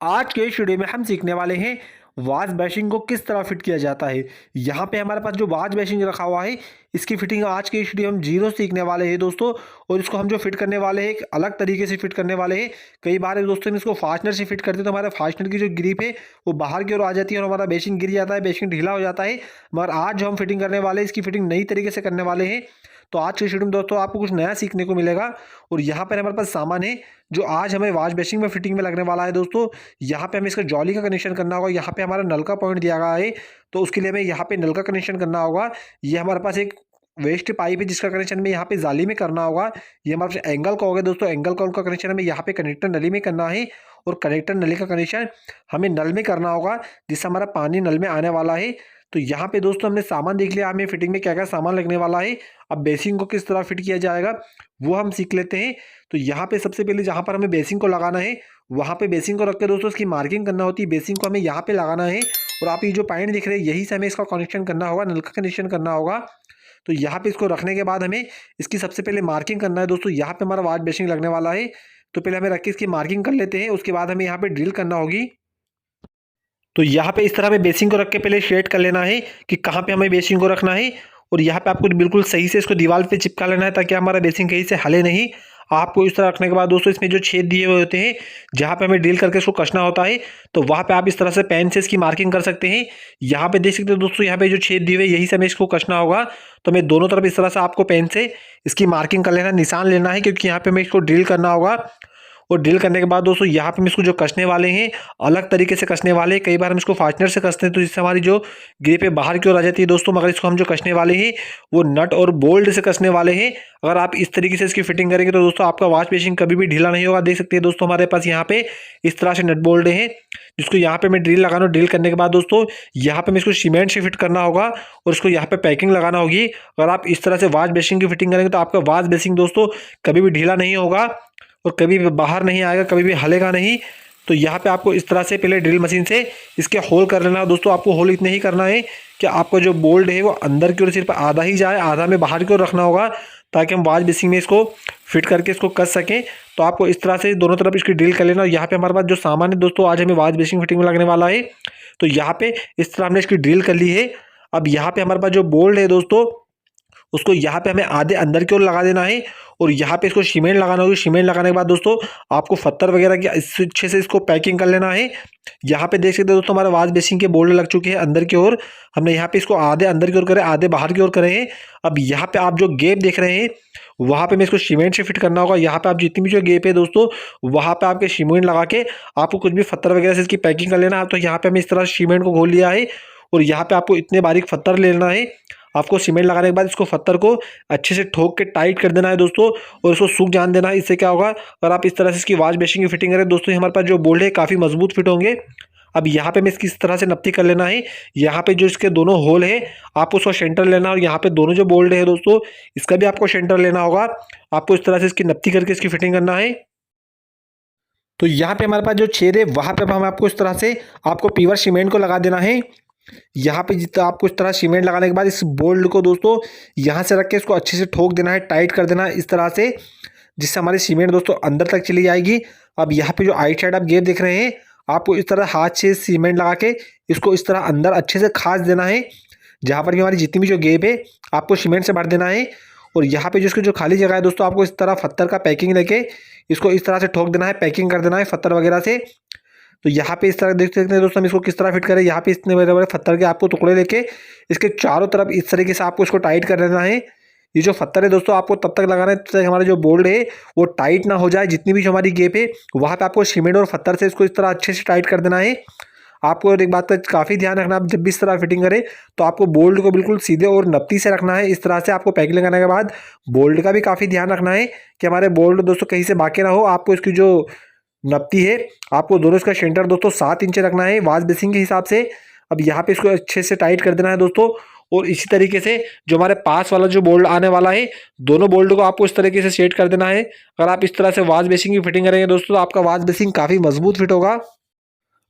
आज के इस वीडियो में हम सीखने वाले हैं वाश बेसिन को किस तरह फिट किया जाता है। यहाँ पे हमारे पास जो वाश बेसिन रखा हुआ है, इसकी फिटिंग आज के इस वीडियो में हम जीरो सीखने वाले हैं दोस्तों। और इसको हम जो फिट करने वाले हैं एक अलग तरीके से फिट करने वाले हैं। कई बार दोस्तों हम इसको फास्टनर से फिट करते हैं तो हमारे फास्टनर की जो ग्रिप है वो बाहर की ओर आ जाती है और हमारा बेसिन गिर जाता है, बेसिन ढीला हो जाता है। मगर आज जो हम फिटिंग करने वाले हैं इसकी फिटिंग नई तरीके से करने वाले हैं। तो आज की वीडियो में दोस्तों आपको कुछ नया सीखने को मिलेगा। और यहाँ पर हमारे पास सामान है जो आज हमें वॉश बेसिन में फिटिंग में लगने वाला है दोस्तों। यहाँ पे हमें इसका जॉली का कनेक्शन करना होगा। यहाँ पे हमारा नल का पॉइंट दिया गया है, तो उसके लिए हमें यहाँ पे नल का कनेक्शन करना होगा। ये हमारे पास एक वेस्ट पाइप है जिसका कनेक्शन हमें यहाँ पे जाली में करना होगा। ये हमारे पास एंगल का होगा दोस्तों, एंगल का कनेक्शन हमें यहाँ पे कनेक्टर नली में करना है। और कनेक्टर नली का कनेक्शन हमें नल में करना होगा जिससे हमारा पानी नल में आने वाला है। तो यहाँ पे दोस्तों हमने सामान देख लिया, हमें फिटिंग में क्या क्या सामान लगने वाला है। अब बेसिन को किस तरह फिट किया जाएगा वो हम सीख लेते हैं। तो यहाँ पे सबसे पहले जहाँ पर हमें बेसिन को लगाना है वहाँ पे बेसिन को रख के दोस्तों इसकी मार्किंग करना होती है। बेसिन को हमें यहाँ पे लगाना है और आप ये जो पॉइंट दिख रहे हैं यही से हमें इसका कनेक्शन करना होगा, नल का कनेक्शन करना होगा। तो यहाँ पे इसको रखने के बाद हमें इसकी सबसे पहले मार्किंग करना है दोस्तों। यहाँ पे हमारा वॉश बेसिन लगने वाला है, तो पहले हमें रख के इसकी मार्किंग कर लेते हैं। उसके बाद हमें यहाँ पे ड्रिल करना होगी। तो यहाँ पे इस तरह हमें बेसिन को रख के पहले शेड कर लेना है कि कहाँ पे हमें बेसिन को रखना है। और यहाँ पे आपको बिल्कुल सही से इसको दीवार पे चिपका लेना है ताकि हमारा बेसिन कहीं से हले नहीं। आपको इस तरह रखने के बाद दोस्तों इसमें जो छेद दिए हुए होते हैं जहाँ पे हमें ड्रिल करके इसको कसना होता है, तो वहाँ पे आप इस तरह से पेन से इसकी मार्किंग कर सकते हैं। यहाँ पे देख सकते हो दोस्तों, यहाँ पे जो छेद दिए हुए यही से हमें इसको कसना होगा। तो हमें दोनों तरफ इस तरह से आपको पेन से इसकी मार्किंग कर लेना, निशान लेना है, क्योंकि यहाँ पे हमें इसको ड्रिल करना होगा। और ड्रिल करने के बाद दोस्तों यहाँ पे हम इसको जो कसने वाले हैं अलग तरीके से कसने वाले हैं। कई बार हम इसको फास्टनर से कसते हैं तो जिससे हमारी जो ग्रिप है बाहर की ओर आ जाती है दोस्तों। मगर इसको हम जो कसने वाले हैं वो नट और बोल्ट से कसने वाले हैं। अगर आप इस तरीके से इसकी फिटिंग करेंगे तो दोस्तों आपका वॉश बेसिन कभी भी ढीला नहीं होगा। देख सकते हैं दोस्तों हमारे पास यहाँ पे इस तरह से नट बोल्ट हैं जिसको यहाँ पे मैं ड्रिल लगाना। ड्रिल करने के बाद दोस्तों यहाँ पे मैं इसको सीमेंट से फिट करना होगा और इसको यहाँ पे पैकिंग लगाना होगी। अगर आप इस तरह से वॉश बेसिन की फिटिंग करेंगे तो आपका वॉश बेसिन दोस्तों कभी भी ढीला नहीं होगा और कभी भी बाहर नहीं आएगा, कभी भी हलेगा नहीं। तो यहाँ पे आपको इस तरह से पहले ड्रिल मशीन से इसके होल कर लेना है दोस्तों। आपको होल इतने ही करना है कि आपका जो बोल्ट है वो अंदर की ओर सिर्फ आधा ही जाए, आधा में बाहर की ओर रखना होगा ताकि हम वॉश बेसिन में इसको फिट करके इसको कस सकें। तो आपको इस तरह से दोनों तरफ इसकी ड्रिल कर लेना। और यहाँ पे हमारे पास जो सामान है दोस्तों आज हमें वॉश बेसिन फिटिंग में लगने वाला है, तो यहाँ पे इस तरह हमने इसकी ड्रिल कर ली है। अब यहाँ पे हमारे पास जो बोल्ट है दोस्तों उसको यहाँ पे हमें आधे अंदर की ओर लगा देना है और यहाँ पे इसको सीमेंट लगाना होगी। सीमेंट लगाने के बाद दोस्तों आपको पत्थर वगैरह की अच्छे से इसको पैकिंग कर लेना है। यहाँ पे देख सकते हो दोस्तों हमारे वॉश बेसिन के बोल्ट लग चुके हैं अंदर की ओर। हमने यहाँ पे इसको आधे अंदर की ओर करे, आधे बाहर की ओर करे हैं। अब यहाँ पे आप जो गैप देख रहे हैं वहाँ पे मैं इसको सीमेंट से फिट करना होगा। यहाँ पे आप जितनी भी जो गैप है दोस्तों वहाँ पे आपके सीमेंट लगा के आपको कुछ भी पत्थर वगैरह से इसकी पैकिंग कर लेना है। तो यहाँ पे हमें इस तरह सीमेंट को घोल लिया है और यहाँ पे आपको इतने बारीक पत्थर लेना है। आपको सीमेंट लगाने के बाद इसको पत्थर को अच्छे से ठोक के टाइट कर देना है दोस्तों और इसको सूख जान देना है। इससे क्या होगा, अगर आप इस तरह से इसकी वॉश बेसिन की फिटिंग करें दोस्तों हमारे पास जो बोल्ट है काफ़ी मजबूत फिट होंगे। अब यहाँ पे हमें इसकी इस तरह से नप्पी कर लेना है। यहाँ पे जो इसके दोनों होल है आपको उसका सेंटर लेना है और यहाँ पे दोनों जो बोल्ट है दोस्तों इसका भी आपको सेंटर लेना होगा। आपको इस तरह से इसकी नप्पी करके इसकी फिटिंग करना है। तो यहाँ पे हमारे पास जो छेद है वहाँ पे हम आपको इस तरह से आपको प्योर सीमेंट को लगा देना है। यहाँ पे जितना आपको इस तरह सीमेंट लगाने के बाद इस बोल्ट को दोस्तों यहाँ से रख के इसको अच्छे से ठोक देना है, टाइट कर देना है इस तरह से, जिससे हमारी सीमेंट दोस्तों अंदर तक चली जाएगी। अब यहाँ पे जो आइट साइड आप गैप देख रहे हैं आपको इस तरह हाथ से सीमेंट लगा के इसको इस तरह अंदर अच्छे से खास देना है। जहाँ पर भी हमारी जितनी भी जो गैप है आपको सीमेंट से भर देना है। और यहाँ पे जो खाली जगह है दोस्तों आपको इस तरह पत्थर का पैकिंग लेके इसको इस तरह से ठोक देना है, पैकिंग कर देना है पत्थर वगैरह से। तो यहाँ पे इस तरह देख सकते हैं दोस्तों हम इसको किस तरह फिट करें। यहाँ पे इतने बड़े बड़े पत्थर के आपको टुकड़े लेके इसके चारों तरफ इस तरीके से आपको इसको टाइट कर देना है। ये जो पत्थर है दोस्तों आपको तब तक लगाना है जब तक हमारा जो बोल्ट है वो टाइट ना हो जाए। जितनी भी जो हमारी गैप है वहाँ पे आपको सीमेंट और पत्थर से इसको इस तरह अच्छे से टाइट कर देना है। आपको एक बात का काफ़ी ध्यान रखना, आप जब भी इस तरह फिटिंग करें तो आपको बोल्ट को बिल्कुल सीधे और नप्ती से रखना है। इस तरह से आपको पैकिंग लगाने के बाद बोल्ट का भी काफ़ी ध्यान रखना है कि हमारे बोल्ट दोस्तों कहीं से बाकी ना हो। आपको इसकी जो नपती है आपको दोनों इसका सेंटर दोस्तों 7 इंच रखना है वॉश बेसिन के हिसाब से। अब यहाँ पे इसको अच्छे से टाइट कर देना है दोस्तों। और इसी तरीके से जो हमारे पास वाला जो बोल्ट आने वाला है दोनों बोल्ट को आपको इस तरीके से सेट कर देना है। अगर आप इस तरह से वॉश बेसिन की फिटिंग करेंगे दोस्तों तो आपका वॉश बेसिन काफ़ी मजबूत फिट होगा।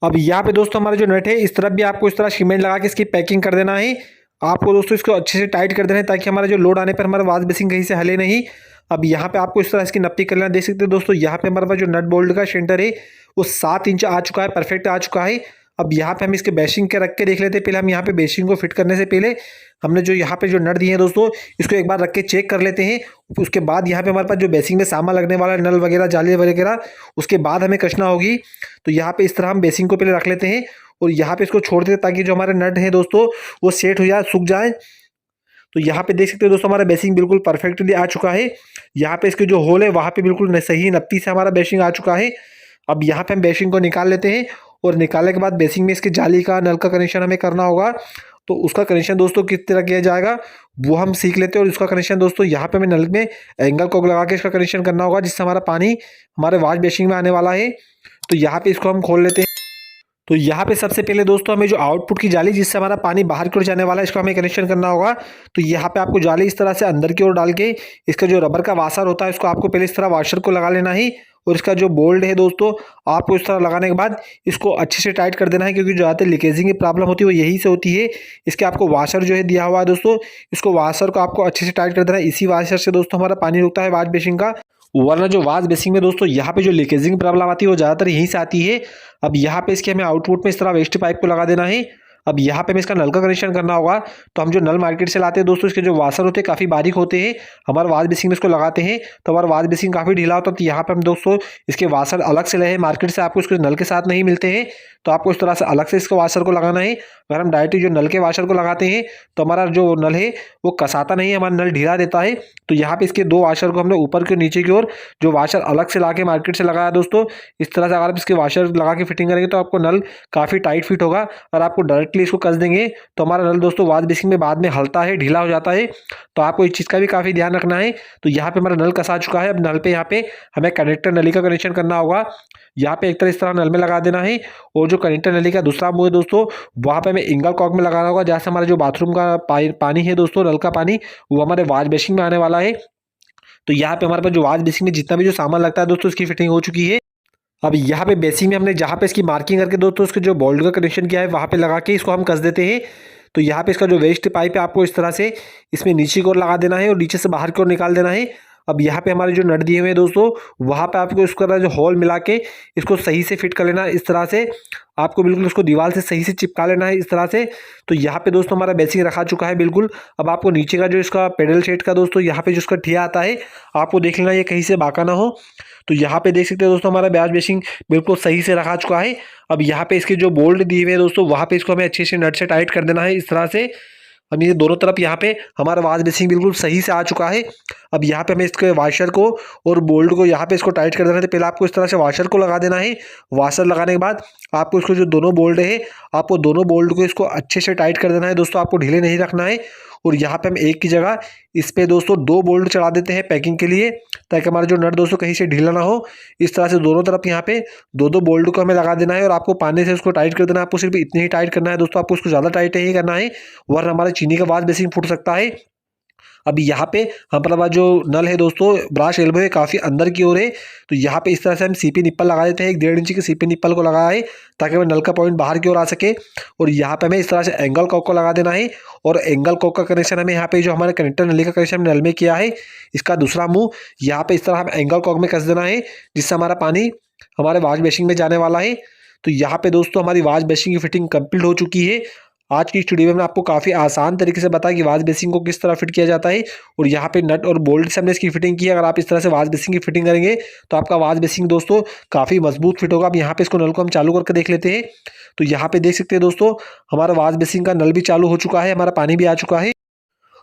अब यहाँ पे दोस्तों हमारा जो नट है इस तरफ भी आपको इस तरह सीमेंट लगा के इसकी पैकिंग कर देना है। आपको दोस्तों इसको अच्छे से टाइट कर देना है ताकि हमारा जो लोड आने पर हमारा वॉश बेसिन कहीं से हिले नहीं। अब यहाँ पे आपको इस तरह इसकी नप्पी कर लेना। देख सकते हो दोस्तों, यहाँ पे हमारे पास जो नट बोल्ट का सेंटर है वो 7 इंच आ चुका है, परफेक्ट आ चुका है। अब यहाँ पे हम इसके बेसिंग के रख के देख लेते हैं। पहले हम यहाँ पे बेसिंग को फिट करने से पहले हमने जो यहाँ पे जो नट दिए हैं दोस्तों, इसको एक बार रख के चेक कर लेते हैं। उसके बाद यहाँ पे हमारे पास जो बेसिंग में सामान लगने वाला है, नल वगैरह, जाली वगैरह, उसके बाद हमें कसना होगी। तो यहाँ पे इस तरह हम बेसिंग को पहले रख लेते हैं और यहाँ पे इसको छोड़ देते हैं ताकि जो हमारे नट हैं दोस्तों वो सेट हो जाए, सूख जाए। तो यहाँ पे देख सकते हो दोस्तों, हमारा बेसिंग बिल्कुल परफेक्टली आ चुका है। यहाँ पे इसके जो होल है वहाँ पे बिल्कुल सही नप्पी से हमारा बेसिंग आ चुका है। अब यहाँ पे हम बेसिंग को निकाल लेते हैं और निकालने के बाद बेसिंग में इसके जाली का, नल का कनेक्शन हमें करना होगा। तो उसका कनेक्शन दोस्तों किस तरह किया जाएगा वो हम सीख लेते हैं। और उसका कनेक्शन दोस्तों, यहाँ पे हमें नल में एंगल कॉक लगा के इसका कनेक्शन करना होगा, जिससे हमारा पानी हमारे वॉश बेसिंग में आने वाला है। तो यहाँ पे इसको हम खोल लेते हैं। तो यहाँ पे सबसे पहले दोस्तों हमें जो आउटपुट की जाली, जिससे हमारा पानी बाहर की ओर जाने वाला है, इसको हमें कनेक्शन करना होगा। तो यहाँ पे आपको जाली इस तरह से अंदर की ओर डाल के इसका जो रबर का वाशर होता है, इसको आपको पहले इस तरह वाशर को लगा लेना है। और इसका जो बोल्ट है दोस्तों, आपको इस तरह लगाने के बाद इसको अच्छे से टाइट कर देना है, क्योंकि जो ज़्यादातर लीकेजिंग की प्रॉब्लम होती है वो यही से होती है। इसके आपको वाशर जो है दिया हुआ है दोस्तों, इसको वाशर को आपको अच्छे से टाइट कर देना है। इसी वाशर से दोस्तों हमारा पानी रुकता है वॉश बेसिंग का। वरना जो वॉश बेसिंग में दोस्तों यहाँ पे जो लीकेजिंग प्रॉब्लम आती है वो ज़्यादातर यहीं से आती है। अब यहाँ पे इसके हमें आउटपुट में इस तरह वेस्ट पाइप को लगा देना है। अब यहाँ पे हमें इसका नल का कनेक्शन करना होगा। तो हम जो नल मार्केट से लाते हैं दोस्तों, इसके जो वाशर होते हैं काफ़ी बारीक होते हैं। हमारे वॉश बेसिंग में इसको लगाते हैं तो हमारा वॉश बेसिंग काफ़ी ढीला होता है। तो यहाँ पे हम दोस्तों इसके वाशर अलग से ले, मार्केट से आपको इसके नल के साथ नहीं मिलते हैं। तो आपको इस तरह से अलग से इसके वाशर को लगाना है। अगर हम डायरेक्टली जो नल के वाशर को लगाते हैं तो हमारा जो नल है वो कसाता नहीं है, हमारा नल ढीला देता है। तो यहाँ पे इसके 2 वाशर को हमने ऊपर के नीचे की ओर जो वाशर अलग से ला के मार्केट से लगाया दोस्तों। इस तरह से अगर आप इसके वाशर लगा के फिटिंग करेंगे तो आपको नल काफ़ी टाइट फिट होगा। और आपको डायरेक्टली इसको कस देंगे तो हमारा नल दोस्तों वॉश बेसिंग में बाद में हलता है, ढीला हो जाता है। तो आपको इस चीज़ का भी काफ़ी ध्यान रखना है। तो यहाँ पे हमारा नल कसा चुका है। अब नल पे यहाँ पे हमें कनेक्टर नली का कनेक्शन करना होगा। यहाँ पे एक तरह इस तरह नल में लगा देना है। और जो कनेक्टर नली का दूसरा मुंह है दोस्तों, वहाँ पे हमें एंगल कॉक में लगाना होगा, जहाँ से हमारा जो बाथरूम का पानी है दोस्तों, नल का पानी, वो हमारे वॉश बेसिंग में आने वाला है। तो यहाँ पे हमारे पास जो वॉश बेसिंग में जितना भी जो सामान लगता है दोस्तों, इसकी फिटिंग हो चुकी है। अब यहाँ पे बेसिंग में हमने जहाँ पे इसकी मार्किंग करके दोस्तों इसके जो बोल्ट का कनेक्शन किया है वहाँ पे लगा के इसको हम कस देते हैं। तो यहाँ पे इसका जो वेस्ट पाइप है आपको इस तरह से इसमें नीचे की ओर लगा देना है और नीचे से बाहर की ओर निकाल देना है। अब यहाँ पे हमारे जो नट दिए हुए हैं दोस्तों, वहाँ पे आपको इसको जो होल मिला के इसको सही से फिट कर लेना है। इस तरह से आपको बिल्कुल इसको दीवार से सही से चिपका लेना है, इस तरह से। तो यहाँ पे दोस्तों हमारा बेसिंग रखा चुका है बिल्कुल। अब आपको नीचे का जो इसका पेडल सेट का दोस्तों यहाँ पे जो इसका ठिया आता है, आपको देख लेना ये कहीं से बाका ना हो। तो यहाँ पे देख सकते हैं दोस्तों, हमारा वॉश बेसिंग बिल्कुल सही से रखा चुका है। अब यहाँ पे इसके जो बोल्ट दिए हुए हैं दोस्तों, वहाँ पे इसको हमें अच्छे से नट से टाइट कर देना है, इस तरह से। अब ये दोनों तरफ यहाँ पे हमारा वॉश बेसिंग बिल्कुल सही से आ चुका है। अब यहाँ पे हमें इसके वाशर को और बोल्ट को यहाँ पे इसको टाइट कर देना है। तो पहले आपको इस तरह से वाशर को लगा देना है। वाशर लगाने के बाद आपको इसको जो दोनों बोल्ट है, आपको दोनों बोल्ट को इसको अच्छे से टाइट कर देना है दोस्तों, आपको ढीले नहीं रखना है। और यहाँ पे हम एक की जगह इस पे दोस्तों 2 बोल्ट चढ़ा देते हैं पैकिंग के लिए, ताकि हमारा जो नट दोस्तों कहीं से ढीला ना हो। इस तरह से दोनों तरफ यहाँ पे 2 बोल्ट को हमें लगा देना है और आपको पानी से उसको टाइट कर देना है। आपको सिर्फ इतने ही टाइट करना है दोस्तों, आपको उसको ज़्यादा टाइट नहीं करना है, वरना हमारे चीनी का वॉश बेसिंग फूट सकता है। अभी यहाँ पे हमारे पास जो नल है दोस्तों, ब्रश एल्बो है, काफ़ी अंदर की ओर है। तो यहाँ पे इस तरह से हम सीपी निप्पल लगा देते हैं। 1.5 इंच की सीपी निप्पल को लगाया है ताकि वह नल का पॉइंट बाहर की ओर आ सके। और यहाँ पे हमें इस तरह से एंगल कॉक को लगा देना है। और एंगल कॉक का कनेक्शन हमें यहाँ पे जो हमारे कनेक्टर नली का कनेक्शन नल में किया है, इसका दूसरा मुँह यहाँ पे इस तरह हम एंगल कॉक में कस देना है, जिससे हमारा पानी हमारे वॉश बेसिंग में जाने वाला है। तो यहाँ पे दोस्तों हमारी वॉश बेसिंग की फिटिंग कंप्लीट हो चुकी है। आज की स्टूडियो में मैंने आपको काफ़ी आसान तरीके से बताया कि वॉश बेसिंग को किस तरह फिट किया जाता है। और यहाँ पे नट और बोल्ट से हमने इसकी फिटिंग की। अगर आप इस तरह से वॉश बेसिंग की फिटिंग करेंगे तो आपका वॉश बेसिंग दोस्तों काफ़ी मजबूत फिट होगा। अब यहाँ पे इसको नल को हम चालू करके देख लेते हैं। तो यहाँ पे देख सकते हैं दोस्तों, हमारा वॉश बेसिंग का नल भी चालू हो चुका है, हमारा पानी भी आ चुका है।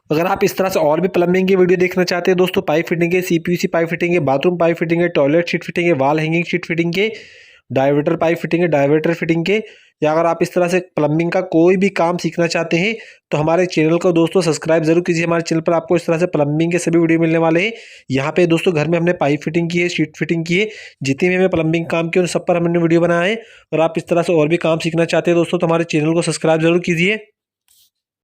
अगर आप इस तरह से और भी प्लम्बिंग की वीडियो देखना चाहते हैं दोस्तों, पाइप फिटिंग है, CPVC पाइप फिटिंग है, बाथरूम पाइप फिटिंग है, टॉयलेट शीट फिटिंग है, वॉल हैंगिंग शीट फिटिंग के, डाइवर्टर पाइप फिटिंग है, डाइवर्टर फिटिंग के, या अगर आप इस तरह से प्लम्बिंग का कोई भी काम सीखना चाहते हैं तो हमारे चैनल को दोस्तों सब्सक्राइब जरूर कीजिए। हमारे चैनल पर आपको इस तरह से प्लम्बिंग के सभी वीडियो मिलने वाले हैं। यहाँ पे दोस्तों घर में हमने पाइप फिटिंग की है, शीट फिटिंग की है, जितने भी हमें प्लम्बिंग काम किए उन सब पर हमने वीडियो बनाया है। और आप इस तरह से और भी काम सीखना चाहते हैं दोस्तों तो हमारे चैनल को सब्सक्राइब जरूर कीजिए।